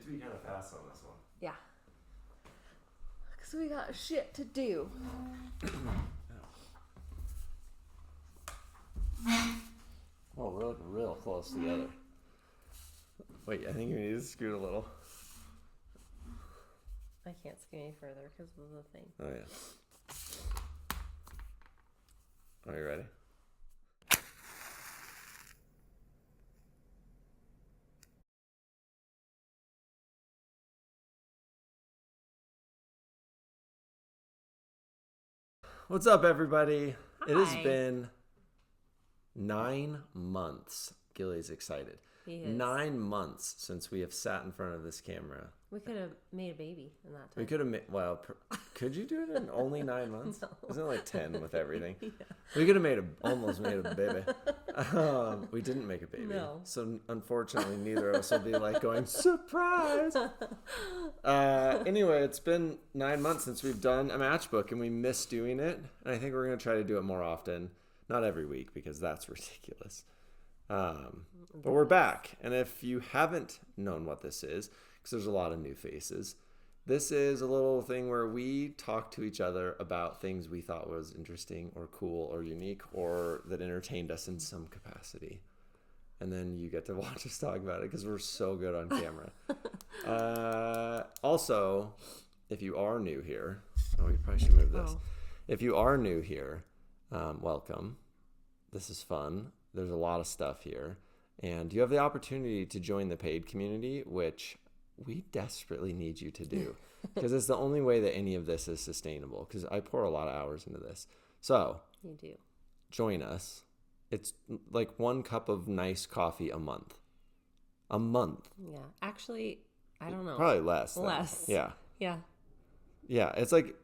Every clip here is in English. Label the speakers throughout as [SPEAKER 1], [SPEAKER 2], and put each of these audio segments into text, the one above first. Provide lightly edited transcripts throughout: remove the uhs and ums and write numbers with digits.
[SPEAKER 1] have to be kind of fast on this one.
[SPEAKER 2] Yeah. Because we got shit to do.
[SPEAKER 1] Oh, we're looking real close together. Wait, I think you need to scoot a little.
[SPEAKER 2] I can't scoot any further because of the thing.
[SPEAKER 1] Oh, yeah. Are you ready? What's up, everybody?
[SPEAKER 2] Hi.
[SPEAKER 1] It has been 9 months. Gilly's excited.
[SPEAKER 2] He is.
[SPEAKER 1] 9 months since we have sat in front of this camera.
[SPEAKER 2] We could have made a baby in that time.
[SPEAKER 1] We could have made, could you do it in only 9 months?
[SPEAKER 2] No.
[SPEAKER 1] Isn't it like 10 with everything?
[SPEAKER 2] Yeah.
[SPEAKER 1] We could have almost made a baby. We didn't make a baby.
[SPEAKER 2] No.
[SPEAKER 1] So unfortunately, neither of us will be like going, surprise! Anyway, it's been 9 months since we've done a matchbook and we miss doing it. And I think we're going to try to do it more often. Not every week because that's ridiculous. But we're back. And if you haven't known what this is, because there's a lot of new faces, this is a little thing where we talk to each other about things we thought was interesting or cool or unique or that entertained us in some capacity. And then you get to watch us talk about it because we're so good on camera. Also, if you are new here, we probably should move this.
[SPEAKER 2] Oh.
[SPEAKER 1] If you are new here, welcome. This is fun. There's a lot of stuff here. And you have the opportunity to join the paid community, which we desperately need you to do. Because it's the only way that any of this is sustainable. Because I pour a lot of hours into this. So,
[SPEAKER 2] You do.
[SPEAKER 1] join us. It's like 1 cup of nice coffee a month. A month.
[SPEAKER 2] Yeah. Actually, I don't know.
[SPEAKER 1] Probably less.
[SPEAKER 2] Less.
[SPEAKER 1] Yeah.
[SPEAKER 2] Yeah.
[SPEAKER 1] Yeah. It's like,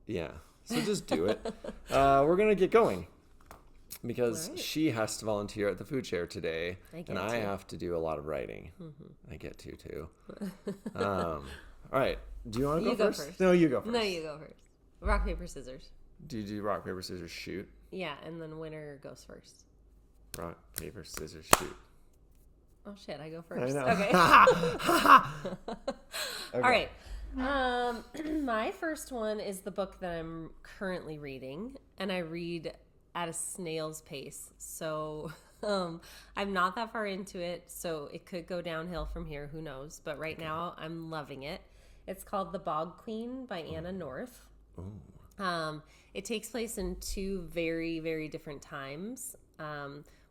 [SPEAKER 1] yeah. So just do it. We're going to get going. Because
[SPEAKER 2] Right.
[SPEAKER 1] she has to volunteer at the food share today, and I
[SPEAKER 2] to.
[SPEAKER 1] have to do a lot of writing. I get to too. All right. Do you want to
[SPEAKER 2] You
[SPEAKER 1] go
[SPEAKER 2] go
[SPEAKER 1] first?
[SPEAKER 2] first.
[SPEAKER 1] No, you go first.
[SPEAKER 2] No, you go first. Rock, paper, scissors.
[SPEAKER 1] Do you do rock, paper, scissors, shoot?
[SPEAKER 2] Yeah, and then winner goes first.
[SPEAKER 1] Rock, paper, scissors, shoot.
[SPEAKER 2] Oh, shit, I go
[SPEAKER 1] I
[SPEAKER 2] first.
[SPEAKER 1] know.
[SPEAKER 2] Okay.
[SPEAKER 1] Okay.
[SPEAKER 2] All right. My first one is the book that I'm currently reading, and I read at a snail's pace. So I'm not that far into it, so it could go downhill from here. Who knows? But right now, I'm loving it. It's called The Bog Queen by Anna North. It takes place in 2 very, very different times,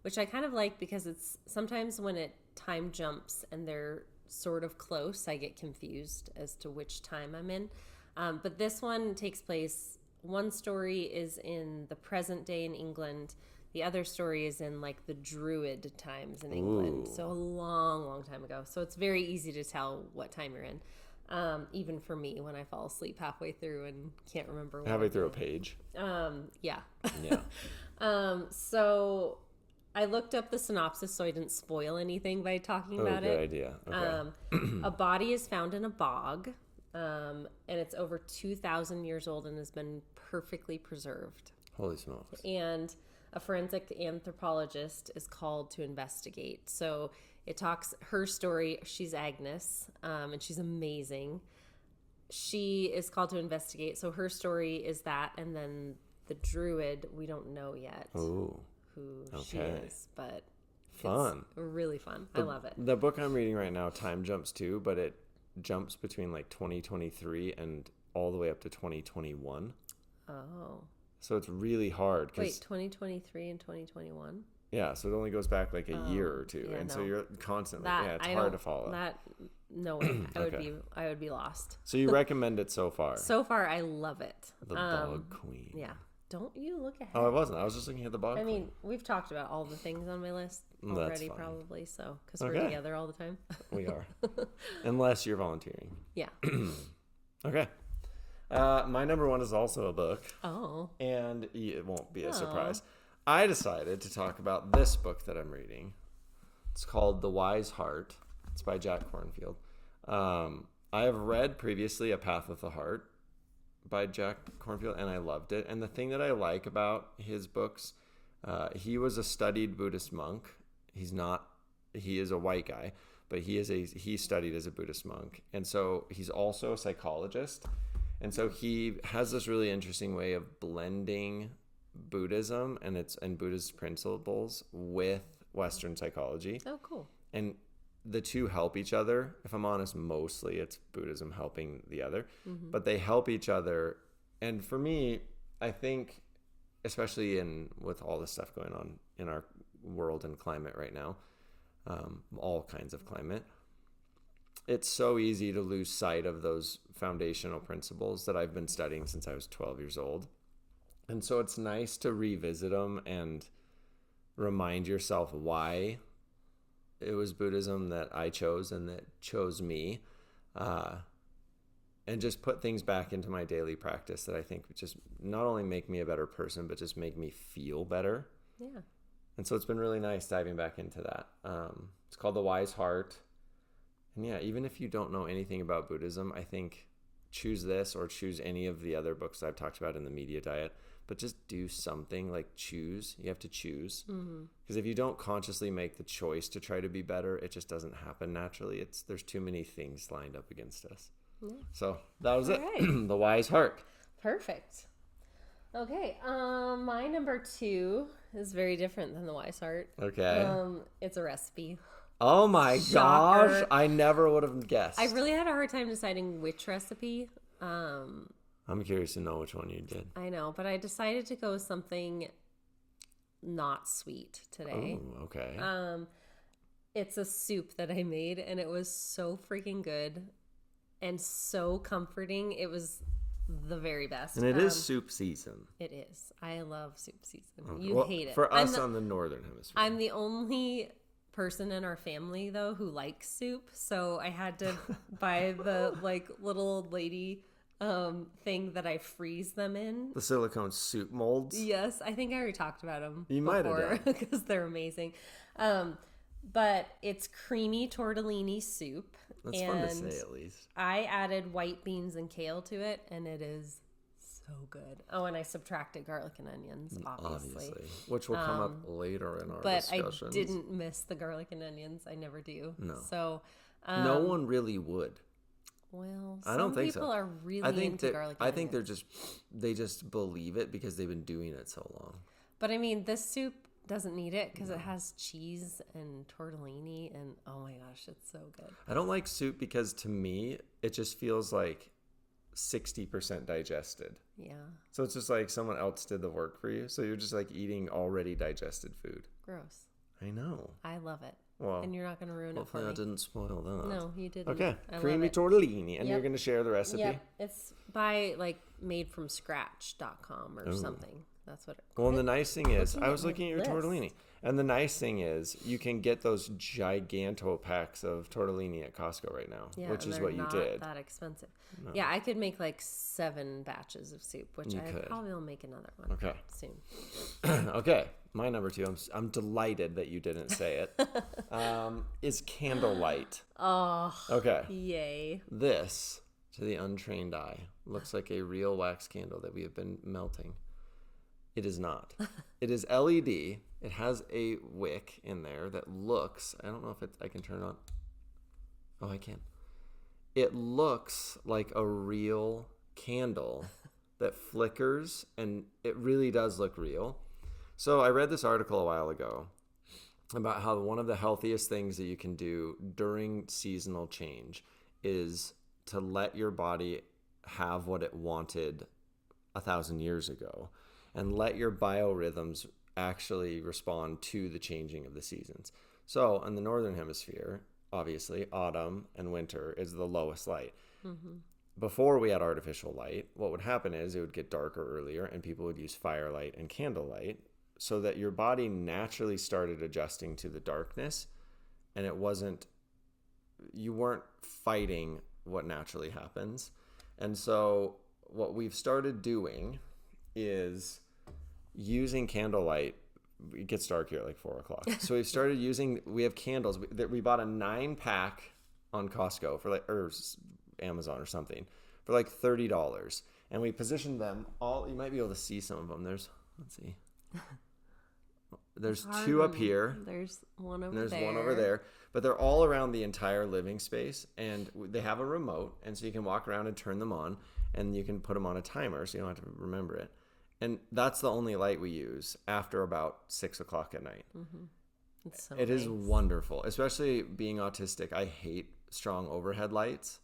[SPEAKER 2] which I kind of like because it's sometimes when it time jumps and they're sort of close, I get confused as to which time I'm in. But this one takes place, one story is in the present day in England. The other story is in like the Druid times in England.
[SPEAKER 1] Ooh.
[SPEAKER 2] So a long, long time ago. So it's very easy to tell what time you're in. Even for me when I fall asleep halfway through and can't remember what
[SPEAKER 1] Halfway
[SPEAKER 2] I'm
[SPEAKER 1] through a
[SPEAKER 2] doing.
[SPEAKER 1] page.
[SPEAKER 2] Yeah.
[SPEAKER 1] Yeah.
[SPEAKER 2] So I looked up the synopsis so I didn't spoil anything by talking about
[SPEAKER 1] good
[SPEAKER 2] it.
[SPEAKER 1] idea. Okay.
[SPEAKER 2] A body is found in a bog, and it's over 2,000 years old and has been perfectly preserved.
[SPEAKER 1] Holy smokes.
[SPEAKER 2] And a forensic anthropologist is called to investigate. So it talks her story. She's Agnes, and she's amazing. She is called to investigate. So her story is that, and then the Druid, we don't know yet
[SPEAKER 1] Ooh.
[SPEAKER 2] who she
[SPEAKER 1] Okay.
[SPEAKER 2] is, but
[SPEAKER 1] Fun.
[SPEAKER 2] it's really fun. I love it.
[SPEAKER 1] The book I'm reading right now, time jumps too, but it jumps between like 2023 and all the way up to 2021.
[SPEAKER 2] Oh.
[SPEAKER 1] So it's really hard.
[SPEAKER 2] Wait, 2023 and 2021?
[SPEAKER 1] Yeah, so it only goes back like a year or two,
[SPEAKER 2] yeah,
[SPEAKER 1] and so
[SPEAKER 2] no.
[SPEAKER 1] you're constantly, it's
[SPEAKER 2] I
[SPEAKER 1] hard
[SPEAKER 2] don't-
[SPEAKER 1] to follow.
[SPEAKER 2] No way.
[SPEAKER 1] Okay.
[SPEAKER 2] I would be lost.
[SPEAKER 1] So you recommend it so far?
[SPEAKER 2] So far, I love it.
[SPEAKER 1] The Bog Queen.
[SPEAKER 2] Yeah. Don't you look ahead.
[SPEAKER 1] Oh, I wasn't. I was just looking at the Bog
[SPEAKER 2] I
[SPEAKER 1] Queen.
[SPEAKER 2] mean, we've talked about all the things on my list
[SPEAKER 1] That's
[SPEAKER 2] already,
[SPEAKER 1] fine.
[SPEAKER 2] probably. So, because
[SPEAKER 1] Okay.
[SPEAKER 2] we're together all the time.
[SPEAKER 1] We are, unless you're volunteering.
[SPEAKER 2] Yeah.
[SPEAKER 1] Okay. My number 1 is also a book,
[SPEAKER 2] Oh.
[SPEAKER 1] and it won't be a surprise. I decided to talk about this book that I'm reading. It's called The Wise Heart. It's by Jack Kornfield. I have read previously A Path with the Heart by Jack Kornfield, and I loved it. And the thing that I like about his books, he was a studied Buddhist monk. He is a white guy, but he studied as a Buddhist monk. And so he's also a psychologist. And so he has this really interesting way of blending Buddhism and Buddhist principles with Western psychology.
[SPEAKER 2] Oh, cool.
[SPEAKER 1] And the two help each other. If I'm honest, mostly it's Buddhism helping the other, but they help each other. And for me, I think, especially with all this stuff going on in our world and climate right now, all kinds of climate, it's so easy to lose sight of those foundational principles that I've been studying since I was 12 years old. And so it's nice to revisit them and remind yourself why it was Buddhism that I chose and that chose me, and just put things back into my daily practice that I think would just not only make me a better person, but just make me feel better.
[SPEAKER 2] Yeah.
[SPEAKER 1] And so it's been really nice diving back into that. It's called The Wise Heart. And yeah, even if you don't know anything about Buddhism, I think choose this or choose any of the other books I've talked about in the media diet, but just do something, like choose. You have to choose. Because if you don't consciously make the choice to try to be better, it just doesn't happen naturally. There's too many things lined up against us. Yeah. So that was it. Right. The Wise Heart.
[SPEAKER 2] Perfect. Okay. My number 2 is very different than The Wise Heart.
[SPEAKER 1] Okay.
[SPEAKER 2] It's a recipe.
[SPEAKER 1] Oh my gosh. I never would have guessed.
[SPEAKER 2] I really had a hard time deciding which recipe.
[SPEAKER 1] I'm curious to know which one you did.
[SPEAKER 2] I know, but I decided to go with something not sweet today.
[SPEAKER 1] Oh, okay.
[SPEAKER 2] It's a soup that I made, and it was so freaking good and so comforting. It was the very best.
[SPEAKER 1] And it is soup season.
[SPEAKER 2] It is. I love soup season.
[SPEAKER 1] Okay.
[SPEAKER 2] You hate it.
[SPEAKER 1] For us on the Northern Hemisphere.
[SPEAKER 2] I'm the only person in our family, though, who likes soup. So I had to buy the little lady thing that I freeze them in.
[SPEAKER 1] The silicone soup molds?
[SPEAKER 2] Yes. I think I already talked about them
[SPEAKER 1] You might have done.
[SPEAKER 2] because they're amazing. But it's creamy tortellini soup.
[SPEAKER 1] That's fun to say, at least.
[SPEAKER 2] I added white beans and kale to it, and it is so good. Oh, and I subtracted garlic and onions, obviously.
[SPEAKER 1] Which will come up later in our discussions.
[SPEAKER 2] But I didn't miss the garlic and onions. I never do.
[SPEAKER 1] No.
[SPEAKER 2] So
[SPEAKER 1] no one really would.
[SPEAKER 2] Well,
[SPEAKER 1] I don't think
[SPEAKER 2] people
[SPEAKER 1] so.
[SPEAKER 2] are really into garlic and onions.
[SPEAKER 1] I think they just believe it because they've been doing it so long.
[SPEAKER 2] But I mean, this soup doesn't need it because it has cheese and tortellini, and oh my gosh, it's so good.
[SPEAKER 1] I don't like soup because to me it just feels like 60% digested.
[SPEAKER 2] Yeah.
[SPEAKER 1] So it's just like someone else did the work for you. So you're just like eating already digested food.
[SPEAKER 2] Gross.
[SPEAKER 1] I know.
[SPEAKER 2] I love it.
[SPEAKER 1] Well,
[SPEAKER 2] and you're not going to ruin it for me.
[SPEAKER 1] Hopefully I didn't spoil that.
[SPEAKER 2] No, you didn't.
[SPEAKER 1] Okay.
[SPEAKER 2] I
[SPEAKER 1] Creamy tortellini. And
[SPEAKER 2] Yep.
[SPEAKER 1] you're going to share the recipe?
[SPEAKER 2] Yep. It's by madefromscratch.com or something. That's what
[SPEAKER 1] Well, and the nice thing is, I was looking at your tortellini. And the nice thing is, you can get those giganto packs of tortellini at Costco right now, which is what you did.
[SPEAKER 2] Not that expensive. No. Yeah, I could make like 7 batches of soup, which I probably will make another one soon.
[SPEAKER 1] Okay, my number 2. I'm delighted that you didn't say it. Is candlelight.
[SPEAKER 2] Oh.
[SPEAKER 1] Okay.
[SPEAKER 2] Yay.
[SPEAKER 1] This, to the untrained eye, looks like a real wax candle that we have been melting. It is not. It is LED. It has a wick in there that looks, I don't know if I can turn it on. Oh, I can. It looks like a real candle that flickers, and it really does look real. So I read this article a while ago about how one of the healthiest things that you can do during seasonal change is to let your body have what it wanted 1,000 years ago. And let your biorhythms actually respond to the changing of the seasons. So in the Northern Hemisphere, obviously, autumn and winter is the lowest light. Mm-hmm. Before we had artificial light, what would happen is it would get darker earlier and people would use firelight and candlelight so that your body naturally started adjusting to the darkness, and you weren't fighting what naturally happens. And so what we've started doing is using candlelight. It gets dark here at like 4 o'clock. So we have candles that we bought a 9-pack on Costco or Amazon or something for like $30. And we positioned them all. You might be able to see some of them. Let's see. There's two up here.
[SPEAKER 2] There's one over
[SPEAKER 1] and there's
[SPEAKER 2] there.
[SPEAKER 1] one over there. But they're all around the entire living space. And they have a remote. And so you can walk around and turn them on. And you can put them on a timer so you don't have to remember it. And that's the only light we use after about 6 o'clock at night.
[SPEAKER 2] Mm-hmm. It's so
[SPEAKER 1] It
[SPEAKER 2] nice.
[SPEAKER 1] is wonderful. Especially being autistic. I hate strong overhead lights.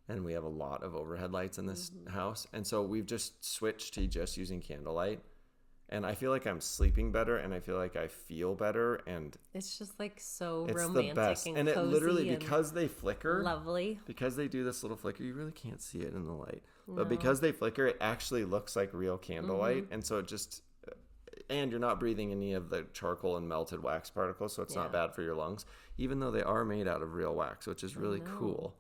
[SPEAKER 1] And we have a lot of overhead lights in this house. And so we've just switched to just using candlelight. And I feel like I'm sleeping better, and I feel like I feel better, and
[SPEAKER 2] it's just like so
[SPEAKER 1] it's
[SPEAKER 2] romantic
[SPEAKER 1] the best.
[SPEAKER 2] and
[SPEAKER 1] And it
[SPEAKER 2] cozy
[SPEAKER 1] literally,
[SPEAKER 2] and
[SPEAKER 1] because they flicker,
[SPEAKER 2] lovely.
[SPEAKER 1] because they do this little flicker, you really can't see it in the light.
[SPEAKER 2] No.
[SPEAKER 1] But because they flicker, it actually looks like real candlelight, and so it just, and you're not breathing any of the charcoal and melted wax particles, so it's not bad for your lungs, even though they are made out of real wax, which is really cool.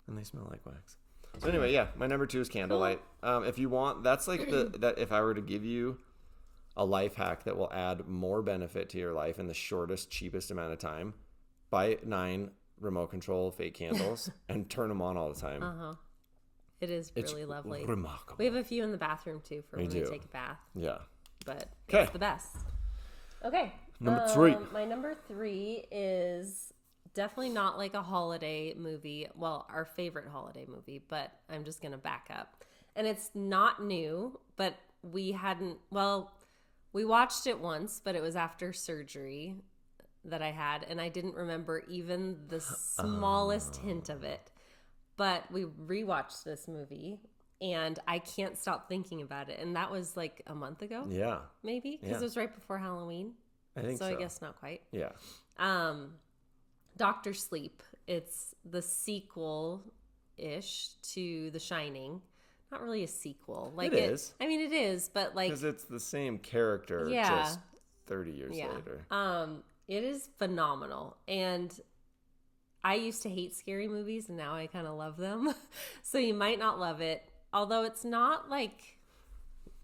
[SPEAKER 1] And they smell like wax. So anyway, yeah, my number 2 is candlelight. If you want, that's like that if I were to give you a life hack that will add more benefit to your life in the shortest, cheapest amount of time, buy 9 remote control fake candles and turn them on all the time.
[SPEAKER 2] It is really lovely.
[SPEAKER 1] Remarkable.
[SPEAKER 2] We have a few in the bathroom too for when we take a bath.
[SPEAKER 1] Yeah.
[SPEAKER 2] But it's the best. Okay.
[SPEAKER 1] Number 3.
[SPEAKER 2] My number 3 is definitely not like a holiday movie. Well, our favorite holiday movie, but I'm just going to back up. And it's not new, but we watched it once, but it was after surgery that I had, and I didn't remember even the smallest hint of it. But we rewatched this movie, and I can't stop thinking about it. And that was like a month ago.
[SPEAKER 1] Yeah.
[SPEAKER 2] Maybe, because it was right before Halloween.
[SPEAKER 1] I think so.
[SPEAKER 2] So I guess not quite.
[SPEAKER 1] Yeah.
[SPEAKER 2] Dr. Sleep. It's the sequel-ish to The Shining. Not really a sequel. Like
[SPEAKER 1] it is.
[SPEAKER 2] I mean, it is, but like
[SPEAKER 1] because it's the same character, just 30 years later.
[SPEAKER 2] It is phenomenal, and I used to hate scary movies, and now I kind of love them. So you might not love it, although it's not like.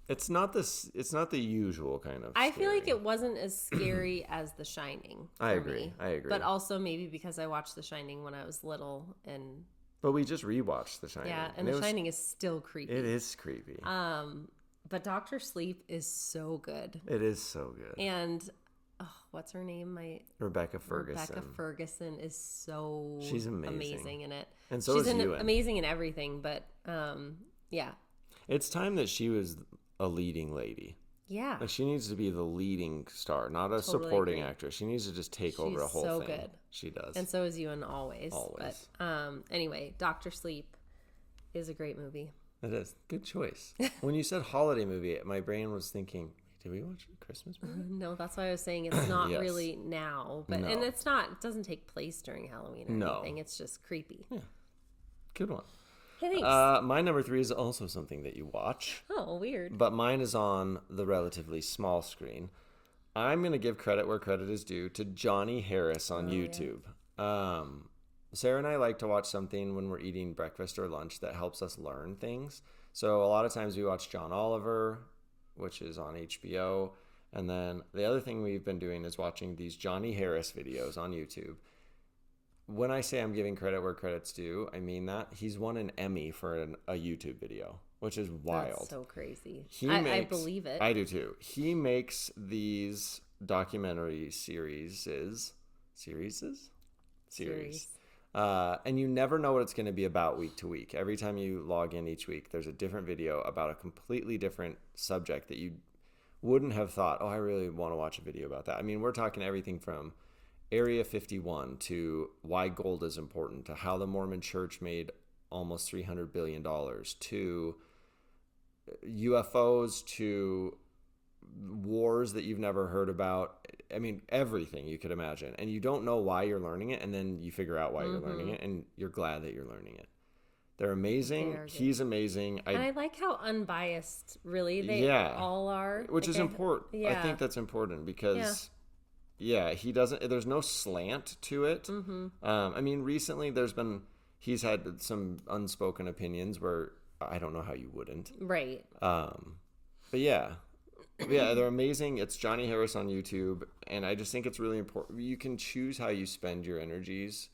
[SPEAKER 1] It's not the usual kind of
[SPEAKER 2] I
[SPEAKER 1] scary.
[SPEAKER 2] feel like it wasn't as scary as The Shining.
[SPEAKER 1] I agree.
[SPEAKER 2] But also maybe because I watched The Shining when I was little, and
[SPEAKER 1] but we just rewatched The Shining.
[SPEAKER 2] yeah, and The Shining is still creepy.
[SPEAKER 1] It is creepy.
[SPEAKER 2] But Dr. Sleep is so good.
[SPEAKER 1] It is so good.
[SPEAKER 2] And what's her name?
[SPEAKER 1] Rebecca Ferguson.
[SPEAKER 2] Rebecca Ferguson is so
[SPEAKER 1] she's amazing
[SPEAKER 2] in it.
[SPEAKER 1] And so
[SPEAKER 2] she's
[SPEAKER 1] is Ewan.
[SPEAKER 2] Amazing in everything, but yeah.
[SPEAKER 1] It's time that she was a leading lady.
[SPEAKER 2] Yeah.
[SPEAKER 1] Like she needs to be the leading star, not a supporting actress. She needs to just take over a whole thing. Good. She does.
[SPEAKER 2] And so is Ewan always.
[SPEAKER 1] Always.
[SPEAKER 2] But anyway, Dr. Sleep is a great movie.
[SPEAKER 1] It is. Good choice. When you said holiday movie, my brain was thinking, did we watch a Christmas movie?
[SPEAKER 2] No, that's why I was saying it's not really now. But and it doesn't take place during Halloween or anything. It's just creepy.
[SPEAKER 1] Yeah. Good one.
[SPEAKER 2] Hey, thanks.
[SPEAKER 1] My number 3 is also something that you watch.
[SPEAKER 2] Oh, weird.
[SPEAKER 1] But mine is on the relatively small screen. I'm going to give credit where credit is due to Johnny Harris on YouTube. Yeah. Sarah and I like to watch something when we're eating breakfast or lunch that helps us learn things. So a lot of times we watch John Oliver, which is on HBO. And then the other thing we've been doing is watching these Johnny Harris videos on YouTube. When I say I'm giving credit where credit's due, I mean that. He's won an Emmy for a YouTube video, which is wild.
[SPEAKER 2] That's so crazy.
[SPEAKER 1] I
[SPEAKER 2] believe it.
[SPEAKER 1] I do too. He makes these documentary series. And you never know what it's going to be about week to week. Every time you log in each week, there's a different video about a completely different subject that you wouldn't have thought, I really want to watch a video about that. I mean, we're talking everything from Area 51 to why gold is important, to how the Mormon church made almost $300 billion, to UFOs, to wars that you've never heard about. I mean, everything you could imagine. And you don't know why you're learning it, and then you figure out why you're learning it, and you're glad that you're learning it. They're amazing. He's amazing.
[SPEAKER 2] And I like how unbiased, really, they all are.
[SPEAKER 1] Which is important. Yeah. I think that's important because... Yeah, he doesn't. There's no slant to it. I mean, recently he's had some unspoken opinions where I don't know how you wouldn't.
[SPEAKER 2] Right.
[SPEAKER 1] But yeah, they're amazing. It's Johnny Harris on YouTube, and I just think it's really important. You can choose how you spend your energies,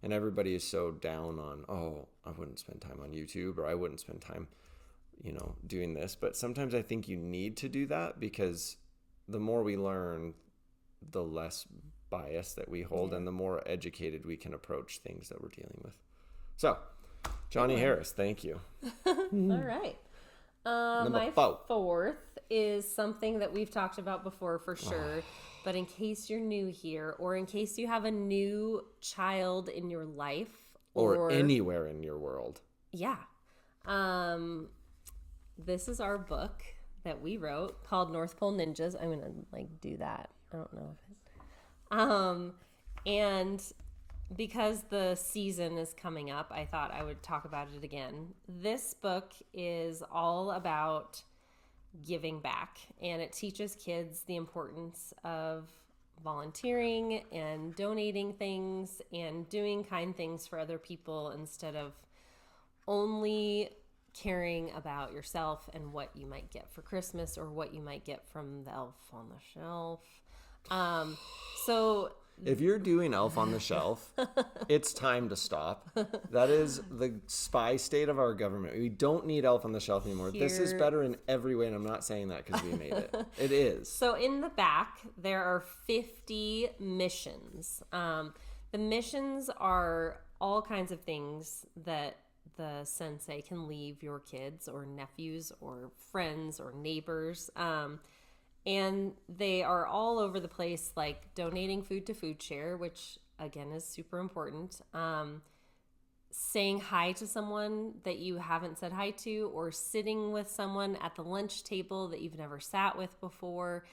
[SPEAKER 1] and everybody is so down on, I wouldn't spend time on YouTube, or I wouldn't spend time, doing this. But sometimes I think you need to do that because the more we learn, the less bias that we hold and the more educated we can approach things that we're dealing with. So, Johnny Harris, thank you.
[SPEAKER 2] All right. My fourth is something that we've talked about before for sure, but in case you're new here or in case you have a new child in your life
[SPEAKER 1] or anywhere in your world.
[SPEAKER 2] Yeah. This is our book that we wrote called North Pole Ninjas. I'm going to do that. I don't know if it... and because the season is coming up, I thought I would talk about it again. This book is all about giving back, and it teaches kids the importance of volunteering and donating things and doing kind things for other people instead of only caring about yourself and what you might get for Christmas or what you might get from the elf on the shelf. So
[SPEAKER 1] if you're doing Elf on the Shelf, it's time to stop. That is the spy state of our government. We don't need Elf on the Shelf anymore. This is better in every way, and I'm not saying that because we made it. It is.
[SPEAKER 2] So in the back, there are 50 missions. The missions are all kinds of things that the sensei can leave your kids or nephews or friends or neighbors. And they are all over the place, like donating food to Food Share, which again is super important. Saying hi to someone that you haven't said hi to, or sitting with someone at the lunch table that you've never sat with before.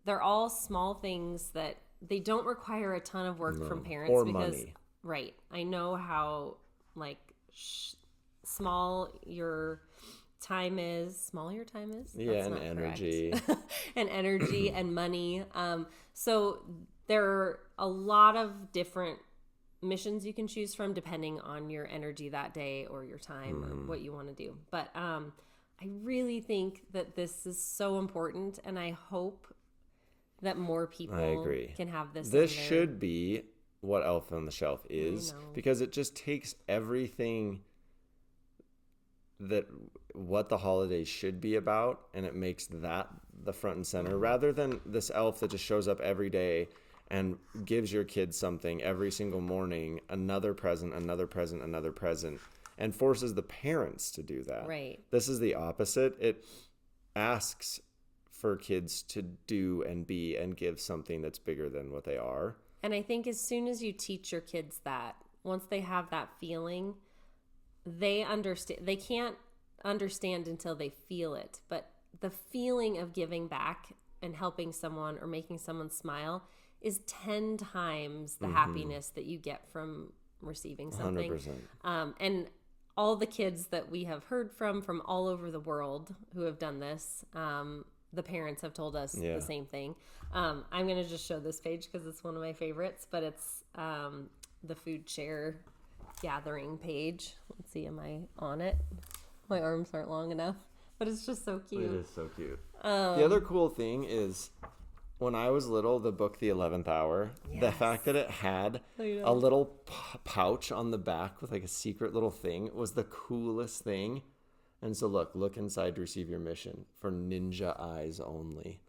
[SPEAKER 2] They're all small things that they don't require a ton of work from parents
[SPEAKER 1] or
[SPEAKER 2] because
[SPEAKER 1] money.
[SPEAKER 2] Right. I know how small your time is.
[SPEAKER 1] Yeah, and energy.
[SPEAKER 2] And energy and money. So there are a lot of different missions you can choose from depending on your energy that day or your time or what you want to do. But I really think that this is so important, and I hope that more people can have this.
[SPEAKER 1] This should be what Elf on the Shelf is, because it just takes everything that what the holidays should be about, and it makes that the front and center, rather than this elf that just shows up every day and gives your kids something every single morning, another present, and forces the parents to do that.
[SPEAKER 2] Right.
[SPEAKER 1] This is the opposite. It asks for kids to do and be and give something that's bigger than what they are.
[SPEAKER 2] And I think as soon as you teach your kids that, once they have that feeling, they understand. They can't understand until they feel it, but the feeling of giving back and helping someone or making someone smile is 10 times the happiness that you get from receiving something.
[SPEAKER 1] 100%.
[SPEAKER 2] And all the kids that we have heard from all over the world who have done this, the parents have told us the same thing. I'm going to just show this page because it's one of my favorites, but it's the Food Share gathering page. Let's see, am I on it? My arms aren't long enough, but it's just so cute.
[SPEAKER 1] It is so cute. The other cool thing is, when I was little, the book The 11th Hour, the fact that it had a little pouch on the back with a secret little thing was the coolest thing. And so look inside to receive your mission for ninja eyes only.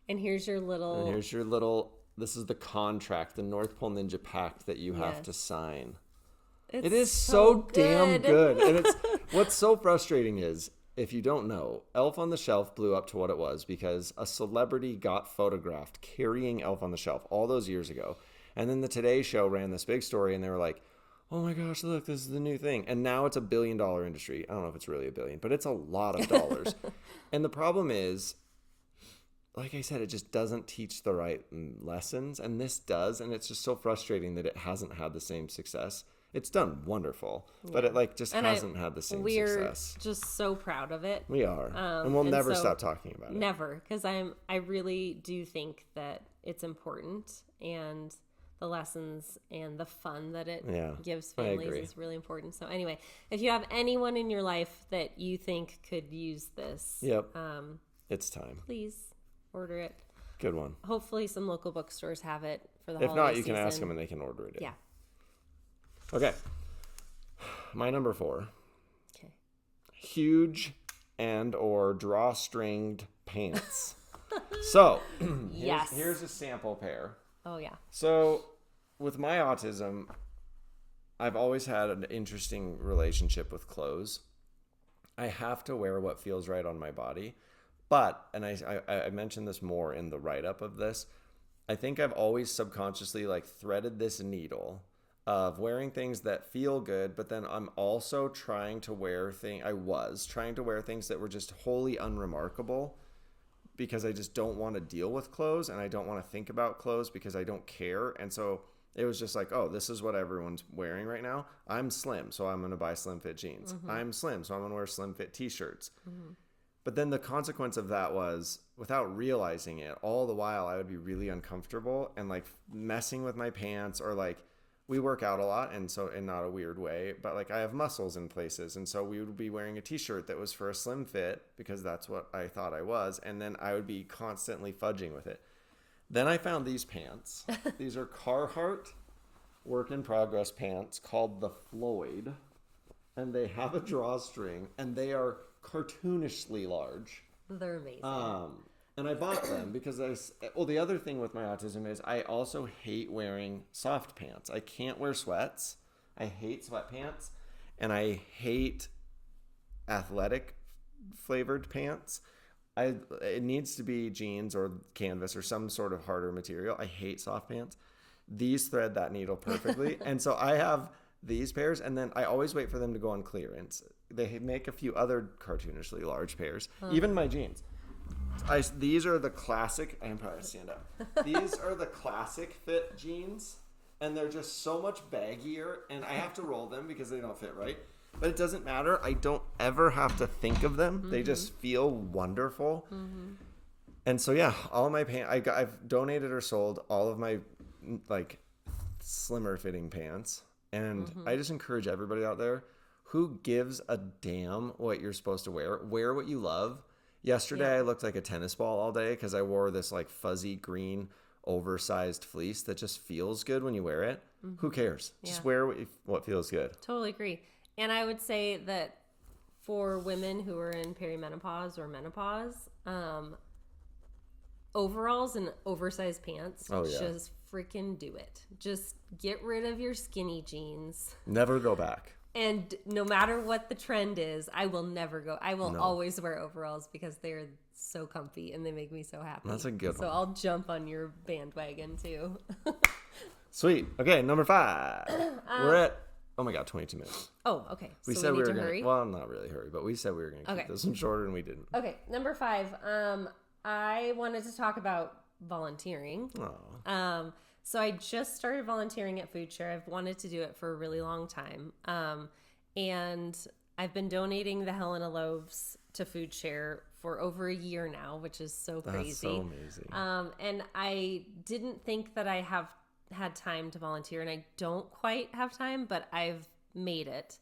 [SPEAKER 2] And here's your little...
[SPEAKER 1] This is the contract, the North Pole Ninja Pact that you have to sign. It is so damn good. And it's what's so frustrating is, if you don't know, Elf on the Shelf blew up to what it was because a celebrity got photographed carrying Elf on the Shelf all those years ago. And then the Today Show ran this big story, and they were like, oh my gosh, look, this is the new thing. And now it's $1 billion industry. I don't know if it's really $1 billion, but it's a lot of dollars. And the problem is, like I said, it just doesn't teach the right lessons. And this does. And it's just so frustrating that it hasn't had the same success. It's done wonderful, but it hasn't had the same success.
[SPEAKER 2] We're just so proud of it.
[SPEAKER 1] We are, and we'll never stop talking about it.
[SPEAKER 2] Never, because I really do think that it's important, and the lessons and the fun that it gives families is really important. So anyway, if you have anyone in your life that you think could use this,
[SPEAKER 1] it's time.
[SPEAKER 2] Please order it.
[SPEAKER 1] Good one.
[SPEAKER 2] Hopefully, some local bookstores have it for the
[SPEAKER 1] holiday season. If not, you can ask them and they can order it.
[SPEAKER 2] Yeah.
[SPEAKER 1] Okay. My number 4.
[SPEAKER 2] Okay.
[SPEAKER 1] Huge and or drawstringed pants. So,
[SPEAKER 2] Yes.
[SPEAKER 1] here's a sample pair.
[SPEAKER 2] Oh, yeah.
[SPEAKER 1] So, with my autism, I've always had an interesting relationship with clothes. I have to wear what feels right on my body. But, and I mentioned this more in the write-up of this, I think I've always subconsciously like threaded this needle of wearing things that feel good, but then I'm also trying to wear trying to wear things that were just wholly unremarkable because I just don't want to deal with clothes and I don't want to think about clothes because I don't care. And so it was just like, oh, this is what everyone's wearing right now. I'm slim, so I'm going to buy slim fit jeans. I'm slim, so I'm going to wear slim fit t-shirts. But then the consequence of that was, without realizing it, all the while I would be really uncomfortable and like messing with my pants, or like we work out a lot, and so in not a weird way, but like I have muscles in places, and so we would be wearing a t-shirt that was for a slim fit because that's what I thought I was, and then I would be constantly fudging with it. Then I found these pants. These are Carhartt work in progress pants called the Floyd, and they have a drawstring, and they are cartoonishly large.
[SPEAKER 2] They're amazing.
[SPEAKER 1] And I bought them because the other thing with my autism is I also hate wearing soft pants. I can't wear sweats. I hate sweatpants, and I hate athletic flavored pants. It needs to be jeans or canvas or some sort of harder material. I hate soft pants. These thread that needle perfectly. And so I have these pairs, and then I always wait for them to go on clearance. They make a few other cartoonishly large pairs. Even my jeans. These are the classic. I can probably stand up. These are the classic fit jeans, and they're just so much baggier, and I have to roll them because they don't fit right. But it doesn't matter. I don't ever have to think of them. They just feel wonderful. And so yeah, all my pants. I've donated or sold all of my like slimmer fitting pants, and I just encourage everybody out there who gives a damn what you're supposed to wear. Wear what you love. Yesterday, I looked like a tennis ball all day because I wore this like fuzzy green oversized fleece that just feels good when you wear it. Who cares? Just wear what feels good.
[SPEAKER 2] Totally agree. And I would say that for women who are in perimenopause or menopause, overalls and oversized pants, just freaking do it. Just get rid of your skinny jeans.
[SPEAKER 1] Never go back.
[SPEAKER 2] And no matter what the trend is, I will never go. I will always wear overalls because they're so comfy and they make me so happy.
[SPEAKER 1] That's a good one.
[SPEAKER 2] So I'll jump on your bandwagon too.
[SPEAKER 1] Sweet. Okay, number 5. We're at, oh my God, 22 minutes.
[SPEAKER 2] Oh, okay.
[SPEAKER 1] We
[SPEAKER 2] so
[SPEAKER 1] said
[SPEAKER 2] we
[SPEAKER 1] we
[SPEAKER 2] need
[SPEAKER 1] were
[SPEAKER 2] to
[SPEAKER 1] going
[SPEAKER 2] hurry.
[SPEAKER 1] Well, not really hurry, but we said we were going to keep this one shorter and we didn't.
[SPEAKER 2] Okay, number 5. I wanted to talk about volunteering.
[SPEAKER 1] Oh.
[SPEAKER 2] So I just started volunteering at Food Share. I've wanted to do it for a really long time. And I've been donating the Helena loaves to Food Share for over a year now, which is so crazy.
[SPEAKER 1] That's so amazing.
[SPEAKER 2] And I didn't think that I have had time to volunteer, and I don't quite have time, but I've made it.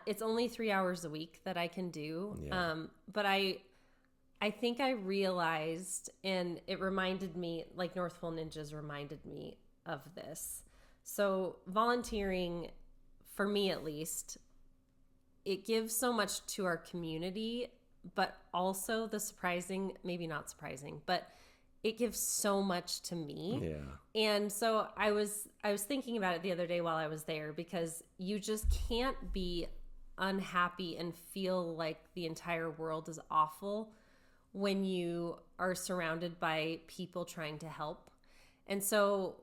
[SPEAKER 2] It's only 3 hours a week that I can do.
[SPEAKER 1] Yeah.
[SPEAKER 2] But I think I realized, and it reminded me, like North Pole Ninjas reminded me of this. So volunteering, for me at least, it gives so much to our community, but also maybe not surprising, but it gives so much to me.
[SPEAKER 1] Yeah.
[SPEAKER 2] And so I was thinking about it the other day while I was there, because you just can't be unhappy and feel like the entire world is awful when you are surrounded by people trying to help. And so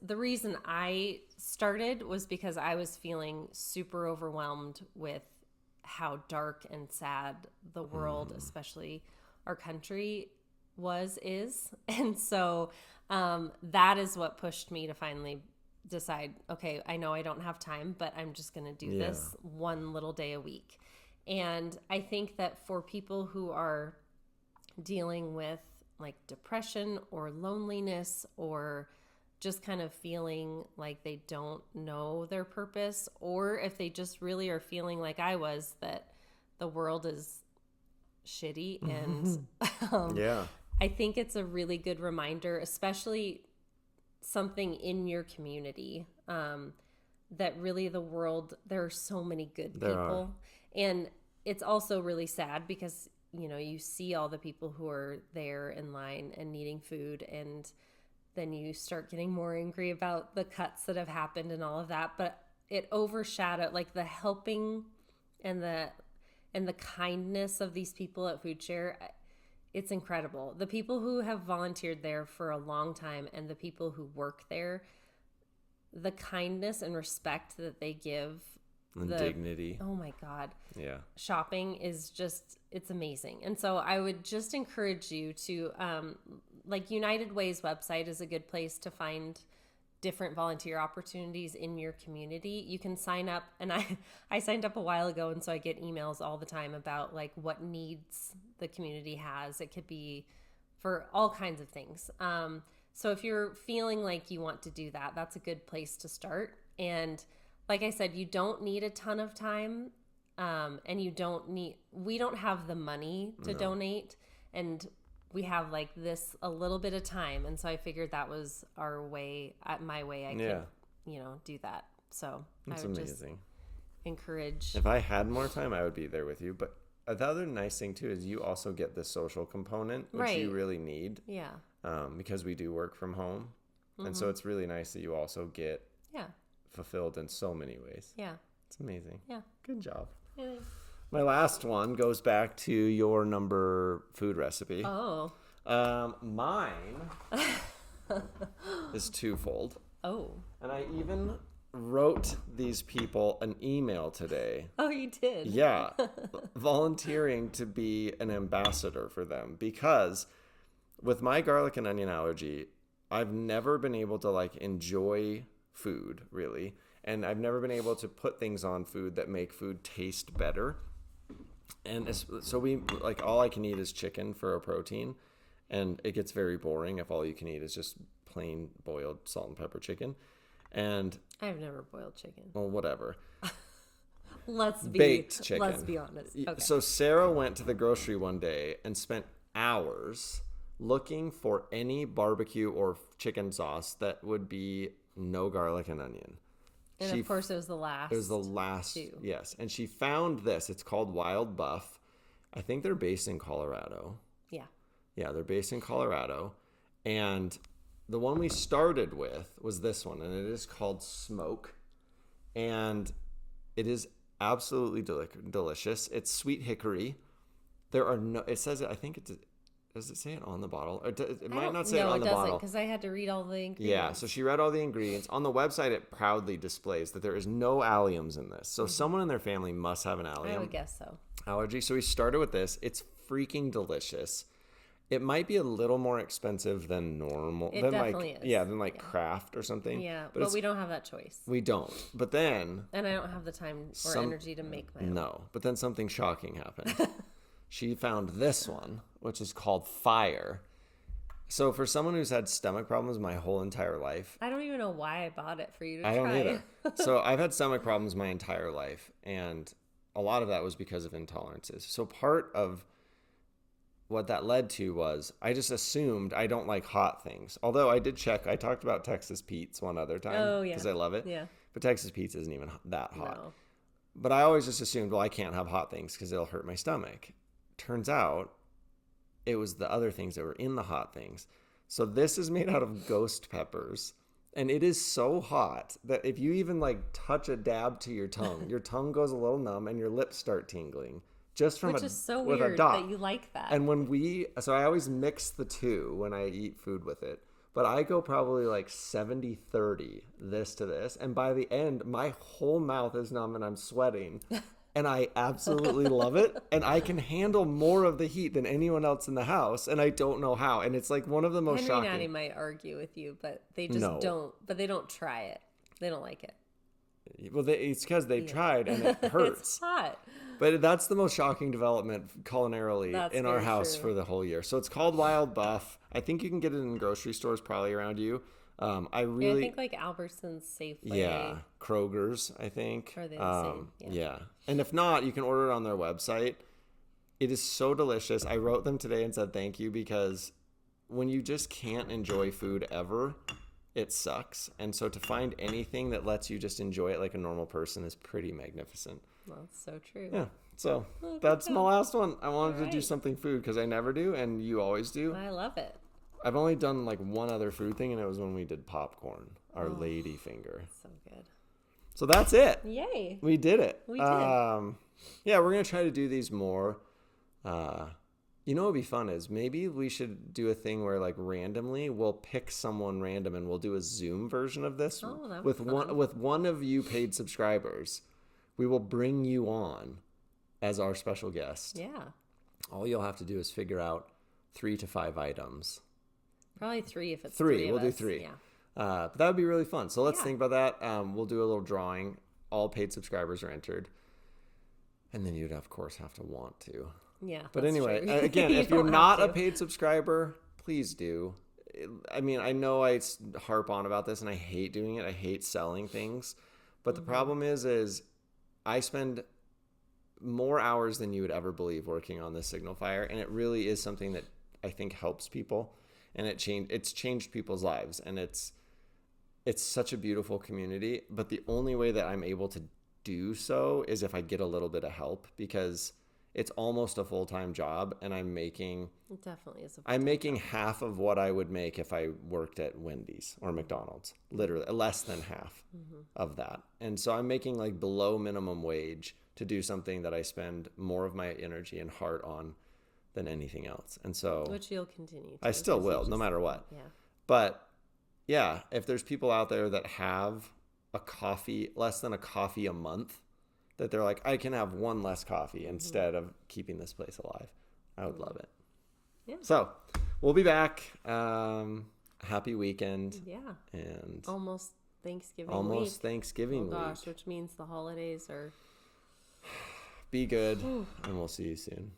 [SPEAKER 2] the reason I started was because I was feeling super overwhelmed with how dark and sad the world, especially our country is. And so that is what pushed me to finally decide, okay, I know I don't have time, but I'm just going to do this one little day a week. And I think that for people who are dealing with like depression or loneliness, or just kind of feeling like they don't know their purpose, or if they just really are feeling like I was, that the world is shitty. And I think it's a really good reminder, especially something in your community, that really the world, there are so many good people. And it's also really sad because you see all the people who are there in line and needing food, and then you start getting more angry about the cuts that have happened and all of that. But it overshadowed, like, the helping and the kindness of these people at Food Share. It's incredible. The people who have volunteered there for a long time and the people who work there, the kindness and respect that they give,
[SPEAKER 1] and dignity.
[SPEAKER 2] Oh my God.
[SPEAKER 1] Yeah.
[SPEAKER 2] Shopping is just, it's amazing. And so I would just encourage you to, like, United Way's website is a good place to find different volunteer opportunities in your community. You can sign up, and I signed up a while ago, and so I get emails all the time about, like, what needs the community has. It could be for all kinds of things. So if you're feeling like you want to do that, that's a good place to start. And like I said, you don't need a ton of time, and we don't have the money to donate, and we have like this a little bit of time. And so I figured that was my way I could, do that. So
[SPEAKER 1] that's
[SPEAKER 2] I would
[SPEAKER 1] amazing.
[SPEAKER 2] Just encourage.
[SPEAKER 1] If I had more time, I would be there with you. But the other nice thing too is you also get the social component, which you really need.
[SPEAKER 2] Yeah.
[SPEAKER 1] Because we do work from home. Mm-hmm. And so it's really nice that you also get fulfilled in so many ways.
[SPEAKER 2] Yeah.
[SPEAKER 1] It's amazing.
[SPEAKER 2] Yeah.
[SPEAKER 1] Good job.
[SPEAKER 2] Yeah.
[SPEAKER 1] My last one goes back to your number food recipe.
[SPEAKER 2] Oh.
[SPEAKER 1] Mine is twofold.
[SPEAKER 2] Oh.
[SPEAKER 1] And I even wrote these people an email today.
[SPEAKER 2] Oh, you did?
[SPEAKER 1] Yeah. Volunteering to be an ambassador for them, because with my garlic and onion allergy, I've never been able to like enjoy food really. And I've never been able to put things on food that make food taste better. And so we like, all I can eat is chicken for a protein. And it gets very boring if all you can eat is just plain boiled salt and pepper chicken. And
[SPEAKER 2] I've never boiled chicken.
[SPEAKER 1] Well, whatever.
[SPEAKER 2] Baked chicken. Let's be honest. Okay.
[SPEAKER 1] So Sarah went to the grocery one day and spent hours looking for any barbecue or chicken sauce that would be no garlic and onion.
[SPEAKER 2] And of course, it was the last.
[SPEAKER 1] It was the last. Two. Yes. And she found this. It's called Wild Buff. I think they're based in Colorado.
[SPEAKER 2] Yeah.
[SPEAKER 1] Yeah, they're based in Colorado. And the one we started with was this one, and it is called Smoke. And it is absolutely delicious. It's sweet hickory. There are no, it says, I think it's, does it say it on the bottle? Or it might not say it on the bottle. No, it doesn't,
[SPEAKER 2] because I had to read all the ingredients.
[SPEAKER 1] Yeah, so she read all the ingredients. On the website, it proudly displays that there is no alliums in this. So someone in their family must have an allium.
[SPEAKER 2] I would guess so.
[SPEAKER 1] Allergy. So we started with this. It's freaking delicious. It might be a little more expensive than normal.
[SPEAKER 2] It definitely is.
[SPEAKER 1] Yeah, than like Kraft or something.
[SPEAKER 2] Yeah, but we don't have that choice.
[SPEAKER 1] We don't. But then...
[SPEAKER 2] And I don't have the time or energy to make my own.
[SPEAKER 1] No, but then something shocking happened. She found this one, which is called Fire. So for someone who's had stomach problems my whole entire life...
[SPEAKER 2] I don't even know why I bought it for you to try.
[SPEAKER 1] I don't either. So I've had stomach problems my entire life, and a lot of that was because of intolerances. So part of what that led to was I just assumed I don't like hot things. Although I did check. I talked about Texas Pete's one other time.
[SPEAKER 2] Oh, yeah.
[SPEAKER 1] Because I love it.
[SPEAKER 2] Yeah.
[SPEAKER 1] But Texas Pete's isn't even that hot.
[SPEAKER 2] No.
[SPEAKER 1] But I always just assumed, well, I can't have hot things because it'll hurt my stomach. Turns out it was the other things that were in the hot things. So this is made out of ghost peppers. And it is so hot that if you even like touch a dab to your tongue goes a little numb and your lips start tingling. Just from
[SPEAKER 2] Which is so weird that you like that.
[SPEAKER 1] And so I always mix the two when I eat food with it. But I go probably like 70-30 this to this. And by the end, my whole mouth is numb and I'm sweating. And I absolutely love it. And I can handle more of the heat than anyone else in the house. And I don't know how. And it's like one of the most shocking.
[SPEAKER 2] Henry and Natty might argue with you, but they just don't. But they don't try it. They don't like it.
[SPEAKER 1] Well, it's because they've tried and it hurts.
[SPEAKER 2] It's hot.
[SPEAKER 1] But that's the most shocking development culinarily in our house for the whole year. So it's called Wild Buff. I think you can get it in grocery stores probably around you. I think
[SPEAKER 2] like Albertsons, Safeway.
[SPEAKER 1] Yeah, Kroger's, I think.
[SPEAKER 2] Are they the same?
[SPEAKER 1] Yeah. And if not, you can order it on their website. It is so delicious. I wrote them today and said thank you because when you just can't enjoy food ever, it sucks. And so to find anything that lets you just enjoy it like a normal person is pretty magnificent.
[SPEAKER 2] Well, that's so true.
[SPEAKER 1] Yeah. So
[SPEAKER 2] Well,
[SPEAKER 1] that's
[SPEAKER 2] good
[SPEAKER 1] my
[SPEAKER 2] job.
[SPEAKER 1] last one. I wanted to do
[SPEAKER 2] Alright.
[SPEAKER 1] something food because I never do, and you always do.
[SPEAKER 2] I love it.
[SPEAKER 1] I've only done like one other food thing, and it was when we did popcorn, our lady finger.
[SPEAKER 2] So good.
[SPEAKER 1] So that's it.
[SPEAKER 2] Yay.
[SPEAKER 1] We did it.
[SPEAKER 2] We did.
[SPEAKER 1] Yeah, we're going to try to do these more. You know what would be fun is maybe we should do a thing where like randomly we'll pick someone random and we'll do a Zoom version of this
[SPEAKER 2] Oh, that
[SPEAKER 1] with
[SPEAKER 2] would be fun.
[SPEAKER 1] with one of you paid subscribers. We will bring you on as our special guest.
[SPEAKER 2] Yeah.
[SPEAKER 1] All you'll have to do is figure out 3 to 5 items.
[SPEAKER 2] Probably 3 if it's
[SPEAKER 1] Three.
[SPEAKER 2] 3 of
[SPEAKER 1] We'll do
[SPEAKER 2] us.
[SPEAKER 1] 3.
[SPEAKER 2] Yeah.
[SPEAKER 1] But that would be really fun. So let's
[SPEAKER 2] Yeah.
[SPEAKER 1] think about that. We'll do a little drawing. All paid subscribers are entered. And then you'd, of course, have to want to.
[SPEAKER 2] Yeah.
[SPEAKER 1] But
[SPEAKER 2] that's
[SPEAKER 1] anyway,
[SPEAKER 2] true.
[SPEAKER 1] again,
[SPEAKER 2] You
[SPEAKER 1] if you're
[SPEAKER 2] don't have
[SPEAKER 1] not a
[SPEAKER 2] to.
[SPEAKER 1] paid subscriber, please do. I mean, I know I harp on about this and I hate doing it. I hate selling things. But the problem is I spend more hours than you would ever believe working on this Signal Fire. And it really is something that I think helps people. And it's changed people's lives. And it's such a beautiful community. But the only way that I'm able to do so is if I get a little bit of help, because it's almost a full-time job and I'm making
[SPEAKER 2] It definitely is.
[SPEAKER 1] I'm making half of what I would make if I worked at Wendy's or McDonald's, literally less than half of that. And so I'm making like below minimum wage to do something that I spend more of my energy and heart on than anything else. And so
[SPEAKER 2] Which you'll continue to.
[SPEAKER 1] I still
[SPEAKER 2] because you
[SPEAKER 1] will, no
[SPEAKER 2] just-
[SPEAKER 1] matter what.
[SPEAKER 2] Yeah.
[SPEAKER 1] But yeah, if there's people out there that have less than a coffee a month, that they're like, I can have one less coffee instead of keeping this place alive, I would love it.
[SPEAKER 2] Yeah.
[SPEAKER 1] So we'll be back. Happy weekend.
[SPEAKER 2] Yeah.
[SPEAKER 1] And
[SPEAKER 2] Almost Thanksgiving
[SPEAKER 1] almost
[SPEAKER 2] week.
[SPEAKER 1] Thanksgiving
[SPEAKER 2] Oh gosh,
[SPEAKER 1] week.
[SPEAKER 2] which means the holidays are.
[SPEAKER 1] Be good, and we'll see you soon.